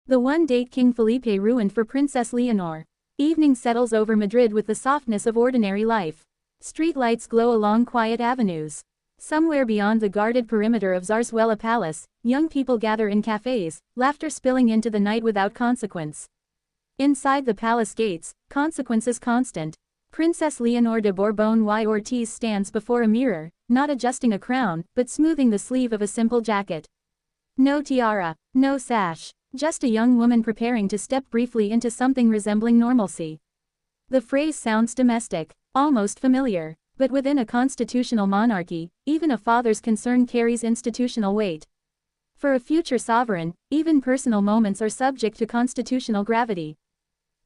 The one date King Felipe ruined for Princess Leonor. Evening settles over Madrid with the softness of ordinary life. Street lights glow along quiet avenues. Somewhere beyond the guarded perimeter of Zarzuela Palace, young people gather in cafes, laughter spilling into the night without consequence. Inside the palace gates, consequence is constant. Princess Leonor de Borbón y Ortiz stands before a mirror, not adjusting a crown, but smoothing the sleeve of a simple jacket. No tiara, no sash, just a young woman preparing to step briefly into something resembling normalcy. The phrase sounds domestic, almost familiar, but within a constitutional monarchy, even a father's concern carries institutional weight. For a future sovereign, even personal moments are subject to constitutional gravity.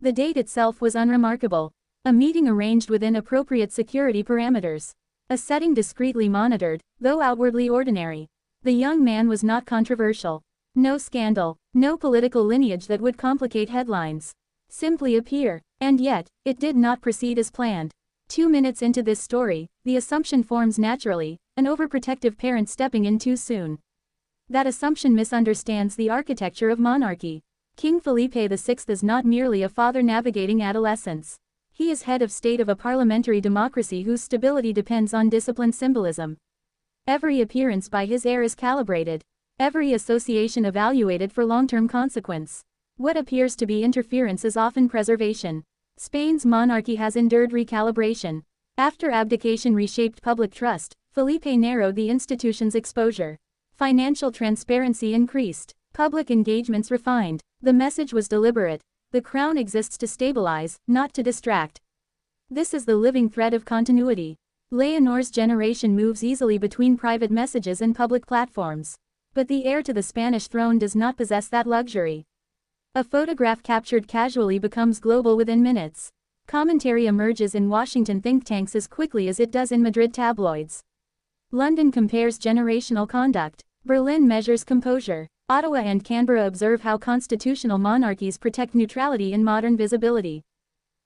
The date itself was unremarkable. A meeting arranged within appropriate security parameters. A setting discreetly monitored, though outwardly ordinary. The young man was not controversial. No scandal, no political lineage that would complicate headlines. Simply appear. And yet, it did not proceed as planned. 2 minutes into this story, the assumption forms naturally, an overprotective parent stepping in too soon. That assumption misunderstands the architecture of monarchy. King Felipe VI is not merely a father navigating adolescence. He is head of state of a parliamentary democracy whose stability depends on disciplined symbolism. Every appearance by his heir is calibrated. Every association evaluated for long-term consequence. What appears to be interference is often preservation. Spain's monarchy has endured recalibration. After abdication reshaped public trust, Felipe narrowed the institution's exposure. Financial transparency increased. Public engagements refined. The message was deliberate. The crown exists to stabilize, not to distract. This is the living thread of continuity. Leonor's generation moves easily between private messages and public platforms. But the heir to the Spanish throne does not possess that luxury. A photograph captured casually becomes global within minutes. Commentary emerges in Washington think tanks as quickly as it does in Madrid tabloids. London compares generational conduct. Berlin measures composure. Ottawa and Canberra observe how constitutional monarchies protect neutrality in modern visibility.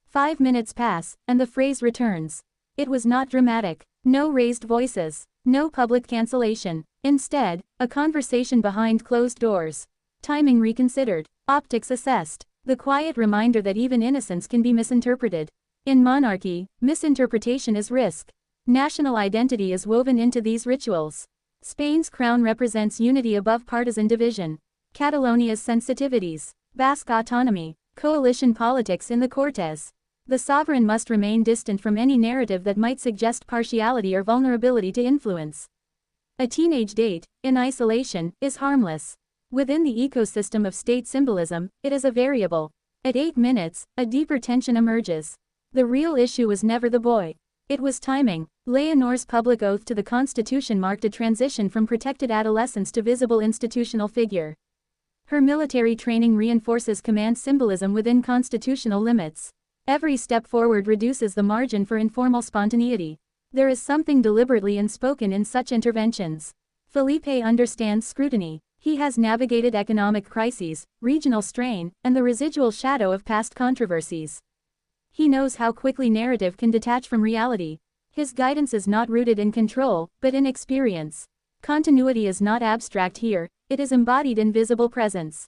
5 minutes pass, and the phrase returns. It was not dramatic. No raised voices. No public cancellation. Instead, a conversation behind closed doors. Timing reconsidered. Optics assessed. The quiet reminder that even innocence can be misinterpreted. In monarchy, misinterpretation is risk. National identity is woven into these rituals. Spain's crown represents unity above partisan division. Catalonia's sensitivities. Basque autonomy. Coalition politics in the Cortes. The sovereign must remain distant from any narrative that might suggest partiality or vulnerability to influence. A teenage date, in isolation, is harmless. Within the ecosystem of state symbolism, it is a variable. At 8 minutes, a deeper tension emerges. The real issue was never the boy. It was timing. Leonor's public oath to the Constitution marked a transition from protected adolescence to visible institutional figure. Her military training reinforces command symbolism within constitutional limits. Every step forward reduces the margin for informal spontaneity. There is something deliberately unspoken in such interventions. Felipe understands scrutiny. He has navigated economic crises, regional strain, and the residual shadow of past controversies. He knows how quickly narrative can detach from reality. His guidance is not rooted in control, but in experience. Continuity is not abstract here, it is embodied in visible presence.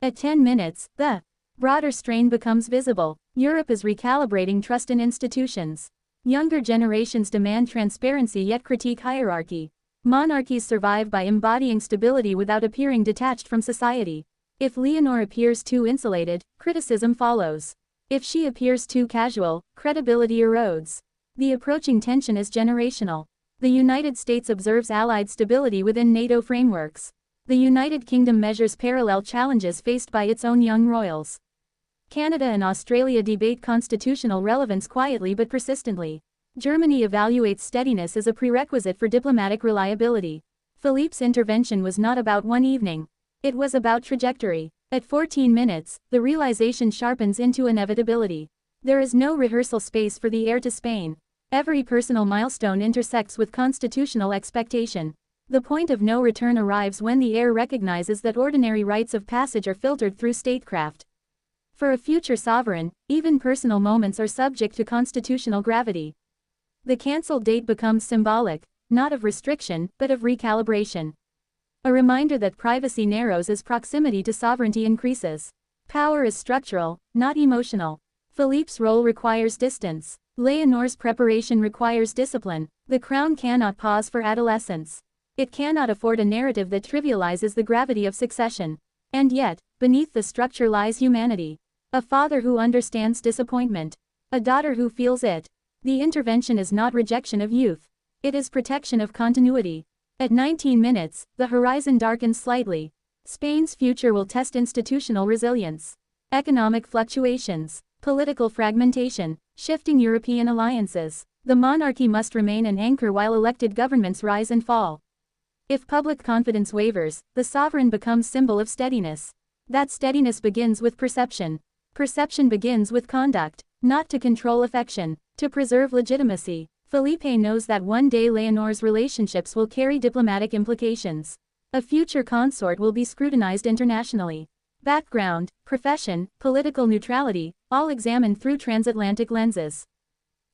At 10 minutes, the broader strain becomes visible. Europe is recalibrating trust in institutions. Younger generations demand transparency yet critique hierarchy. Monarchies survive by embodying stability without appearing detached from society. If Leonor appears too insulated, criticism follows. If she appears too casual, credibility erodes. The approaching tension is generational. The United States observes allied stability within NATO frameworks. The United Kingdom measures parallel challenges faced by its own young royals. Canada and Australia debate constitutional relevance quietly but persistently. Germany evaluates steadiness as a prerequisite for diplomatic reliability. Philippe's intervention was not about one evening. It was about trajectory. At 14 minutes, the realization sharpens into inevitability. There is no rehearsal space for the heir to Spain. Every personal milestone intersects with constitutional expectation. The point of no return arrives when the heir recognizes that ordinary rites of passage are filtered through statecraft. For a future sovereign, even personal moments are subject to constitutional gravity. The cancelled date becomes symbolic, not of restriction, but of recalibration. A reminder that privacy narrows as proximity to sovereignty increases. Power is structural, not emotional. Philippe's role requires distance. Leonor's preparation requires discipline. The crown cannot pause for adolescence. It cannot afford a narrative that trivializes the gravity of succession. And yet, beneath the structure lies humanity. A father who understands disappointment. A daughter who feels it. The intervention is not rejection of youth. It is protection of continuity. At 19 minutes, the horizon darkens slightly. Spain's future will test institutional resilience. Economic fluctuations. Political fragmentation. Shifting European alliances. The monarchy must remain an anchor while elected governments rise and fall. If public confidence wavers, the sovereign becomes symbol of steadiness. That steadiness begins with perception. Perception begins with conduct, not to control affection, to preserve legitimacy. Felipe knows that one day Leonor's relationships will carry diplomatic implications. A future consort will be scrutinized internationally. Background, profession, political neutrality, all examined through transatlantic lenses.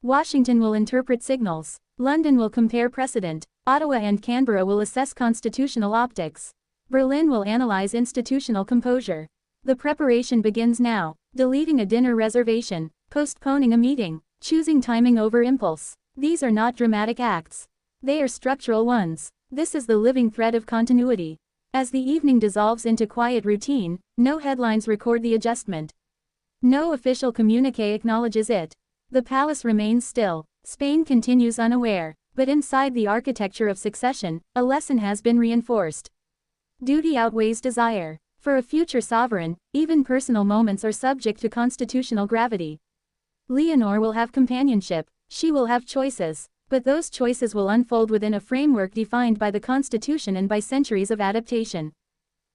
Washington will interpret signals. London will compare precedent. Ottawa and Canberra will assess constitutional optics. Berlin will analyze institutional composure. The preparation begins now. Deleting a dinner reservation, postponing a meeting, choosing timing over impulse. These are not dramatic acts. They are structural ones. This is the living thread of continuity. As the evening dissolves into quiet routine, no headlines record the adjustment. No official communique acknowledges it. The palace remains still. Spain continues unaware. But inside the architecture of succession, a lesson has been reinforced. Duty outweighs desire. For a future sovereign, even personal moments are subject to constitutional gravity. Leonor will have companionship. She will have choices. But those choices will unfold within a framework defined by the Constitution and by centuries of adaptation.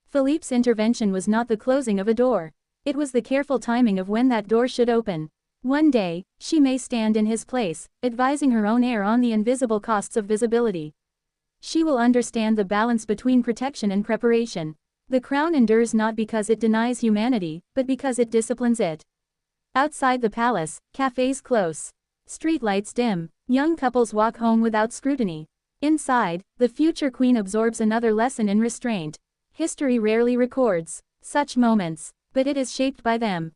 Philippe's intervention was not the closing of a door. It was the careful timing of when that door should open. One day, she may stand in his place, advising her own heir on the invisible costs of visibility. She will understand the balance between protection and preparation. The crown endures not because it denies humanity, but because it disciplines it. Outside the palace, cafes close. Streetlights dim. Young couples walk home without scrutiny. Inside, the future queen absorbs another lesson in restraint. History rarely records such moments, but it is shaped by them.